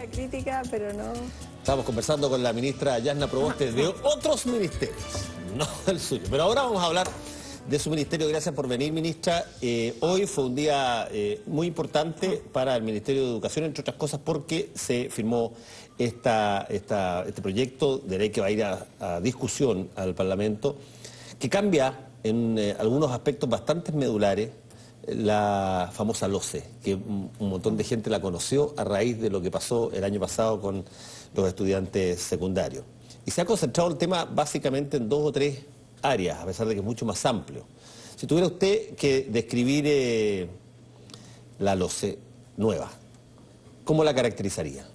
la crítica, pero no... Estamos conversando con la ministra Yasna Proboste de otros ministerios, no del suyo. Pero ahora vamos a hablar de su ministerio. Gracias por venir, ministra. Hoy fue un día muy importante para el Ministerio de Educación, entre otras cosas porque se firmó este proyecto de ley que va a ir a discusión al Parlamento, que cambia en algunos aspectos bastante medulares la famosa LOCE, que un montón de gente la conoció a raíz de lo que pasó el año pasado con los estudiantes secundarios. Y se ha concentrado el tema básicamente en 2 o 3 áreas, a pesar de que es mucho más amplio. Si tuviera usted que describir la LOCE nueva, ¿cómo la caracterizaría?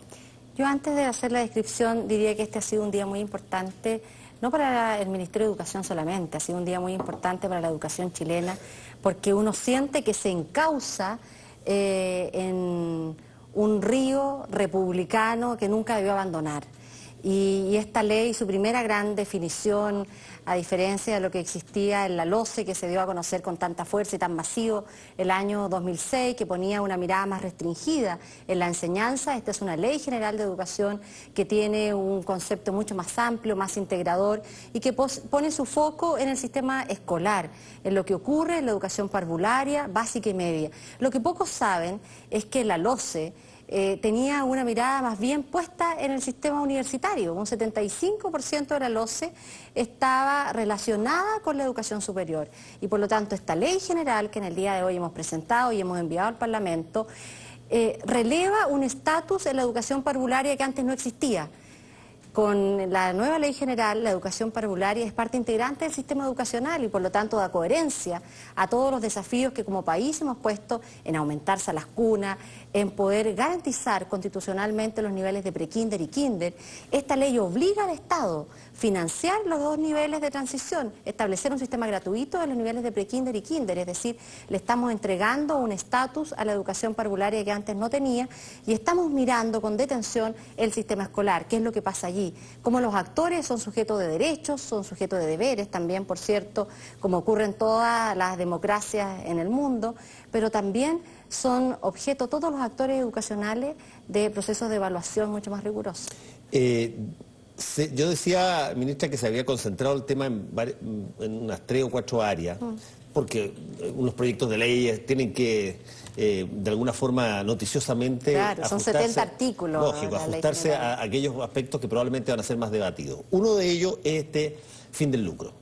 Yo antes de hacer la descripción diría que este ha sido un día muy importante, no para el Ministerio de Educación solamente, ha sido un día muy importante para la educación chilena, porque uno siente que se encausa en un río republicano que nunca debió abandonar. Y esta ley, su primera gran definición, a diferencia de lo que existía en la LOCE, que se dio a conocer con tanta fuerza y tan masivo el año 2006, que ponía una mirada más restringida en la enseñanza, esta es una ley general de educación que tiene un concepto mucho más amplio, más integrador y que pone su foco en el sistema escolar, en lo que ocurre en la educación parvularia, básica y media. Lo que pocos saben es que la LOCE tenía una mirada más bien puesta en el sistema universitario. Un 75% de la LOCE estaba relacionada con la educación superior. Y por lo tanto, esta ley general que en el día de hoy hemos presentado y hemos enviado al Parlamento, releva un estatus en la educación parvularia que antes no existía. Con la nueva ley general, la educación parvularia es parte integrante del sistema educacional y por lo tanto da coherencia a todos los desafíos que como país hemos puesto en aumentarse a las cunas, en poder garantizar constitucionalmente los niveles de prekinder y kinder. Esta ley obliga al Estado a financiar los 2 niveles de transición, establecer un sistema gratuito de los niveles de prekinder y kinder, es decir, le estamos entregando un estatus a la educación parvularia que antes no tenía y estamos mirando con detención el sistema escolar, qué es lo que pasa allí, cómo los actores son sujetos de derechos, son sujetos de deberes también, por cierto, como ocurre en todas las democracias en el mundo, pero también son objeto todos los actores educacionales de procesos de evaluación mucho más rigurosos. Yo decía, ministra, que se había concentrado el tema en unas 3 o 4 áreas, porque unos proyectos de ley tienen que, de alguna forma, noticiosamente... Claro, son 70 artículos. Lógico, ajustarse a aquellos aspectos que probablemente van a ser más debatidos. Uno de ellos es este fin del lucro.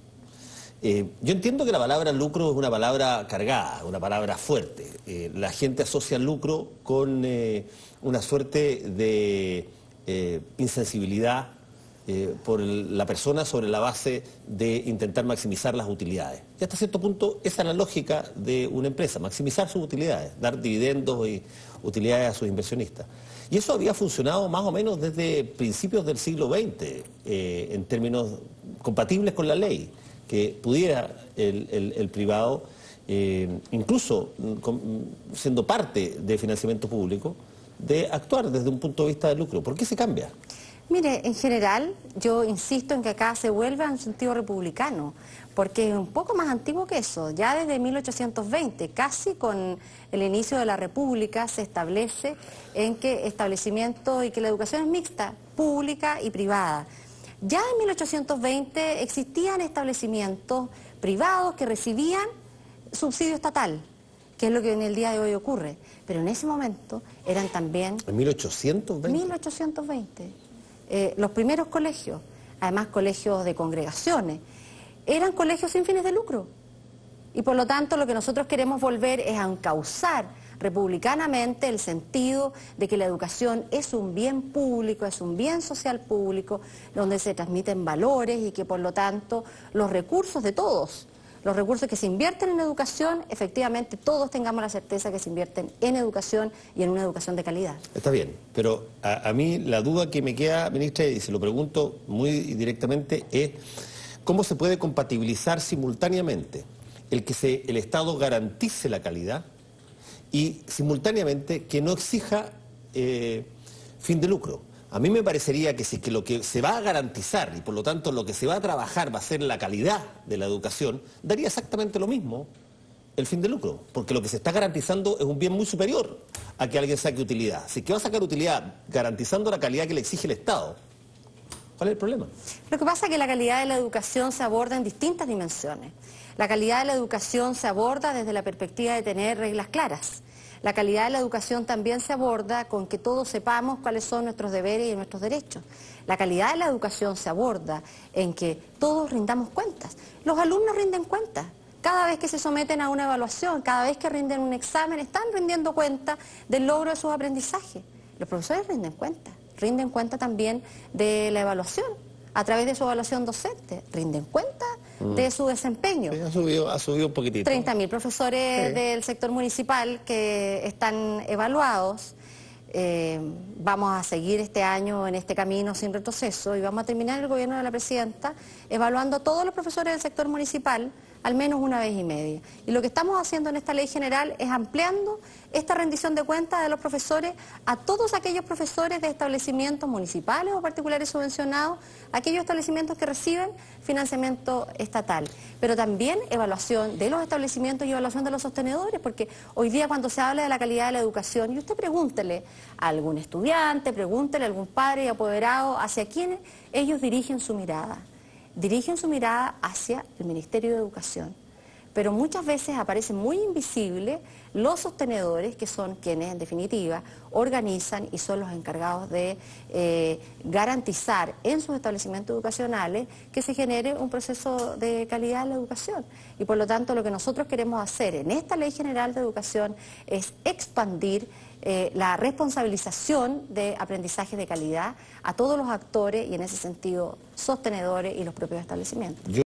Yo entiendo que la palabra lucro es una palabra cargada, una palabra fuerte. La gente asocia el lucro con una suerte de insensibilidad por la persona sobre la base de intentar maximizar las utilidades. Y hasta cierto punto esa es la lógica de una empresa, maximizar sus utilidades, dar dividendos y utilidades a sus inversionistas. Y eso había funcionado más o menos desde principios del siglo XX, en términos compatibles con la ley, que pudiera el privado, incluso siendo parte de financiamiento público, de actuar desde un punto de vista de lucro. ¿Por qué se cambia? Mire, en general, yo insisto en que acá se vuelve a un sentido republicano, porque es un poco más antiguo que eso. Ya desde 1820, casi con el inicio de la República, se establece en que establecimientos y que la educación es mixta, pública y privada. Ya en 1820 existían establecimientos privados que recibían subsidio estatal, que es lo que en el día de hoy ocurre. Pero en ese momento eran también... ¿En 1820? 1820. Los primeros colegios, además colegios de congregaciones, eran colegios sin fines de lucro. Y por lo tanto lo que nosotros queremos volver es a encauzar republicanamente el sentido de que la educación es un bien público, es un bien social público, donde se transmiten valores y que por lo tanto los recursos de todos, los recursos que se invierten en educación, efectivamente todos tengamos la certeza que se invierten en educación y en una educación de calidad. Está bien, pero a mí la duda que me queda, ministra, y se lo pregunto muy directamente, es cómo se puede compatibilizar simultáneamente el que el Estado garantice la calidad y simultáneamente que no exija fin de lucro. A mí me parecería que si es que lo que se va a garantizar y por lo tanto lo que se va a trabajar va a ser la calidad de la educación, daría exactamente lo mismo el fin de lucro, porque lo que se está garantizando es un bien muy superior a que alguien saque utilidad. Si es que va a sacar utilidad garantizando la calidad que le exige el Estado, ¿cuál es el problema? Lo que pasa es que la calidad de la educación se aborda en distintas dimensiones. La calidad de la educación se aborda desde la perspectiva de tener reglas claras. La calidad de la educación también se aborda con que todos sepamos cuáles son nuestros deberes y nuestros derechos. La calidad de la educación se aborda en que todos rindamos cuentas. Los alumnos rinden cuentas. Cada vez que se someten a una evaluación, cada vez que rinden un examen, están rindiendo cuenta del logro de sus aprendizajes. Los profesores rinden cuenta también de la evaluación, a través de su evaluación docente, rinden cuenta de su desempeño. Sí, ha subido un poquitito. 30.000 profesores sí. del sector municipal que están evaluados. Vamos a seguir este año en este camino sin retroceso y vamos a terminar el gobierno de la presidenta evaluando a todos los profesores del sector municipal al menos una vez y media. Y lo que estamos haciendo en esta ley general es ampliando esta rendición de cuentas de los profesores a todos aquellos profesores de establecimientos municipales o particulares subvencionados, aquellos establecimientos que reciben financiamiento estatal. Pero también evaluación de los establecimientos y evaluación de los sostenedores, porque hoy día cuando se habla de la calidad de la educación, y usted pregúntele a algún estudiante, pregúntele a algún padre y apoderado hacia quién ellos dirigen su mirada. Dirigen su mirada hacia el Ministerio de Educación, pero muchas veces aparecen muy invisibles los sostenedores, que son quienes en definitiva organizan y son los encargados de garantizar en sus establecimientos educacionales que se genere un proceso de calidad en la educación. Y por lo tanto lo que nosotros queremos hacer en esta Ley General de Educación es expandir la responsabilización de aprendizaje de calidad a todos los actores y en ese sentido sostenedores y los propios establecimientos.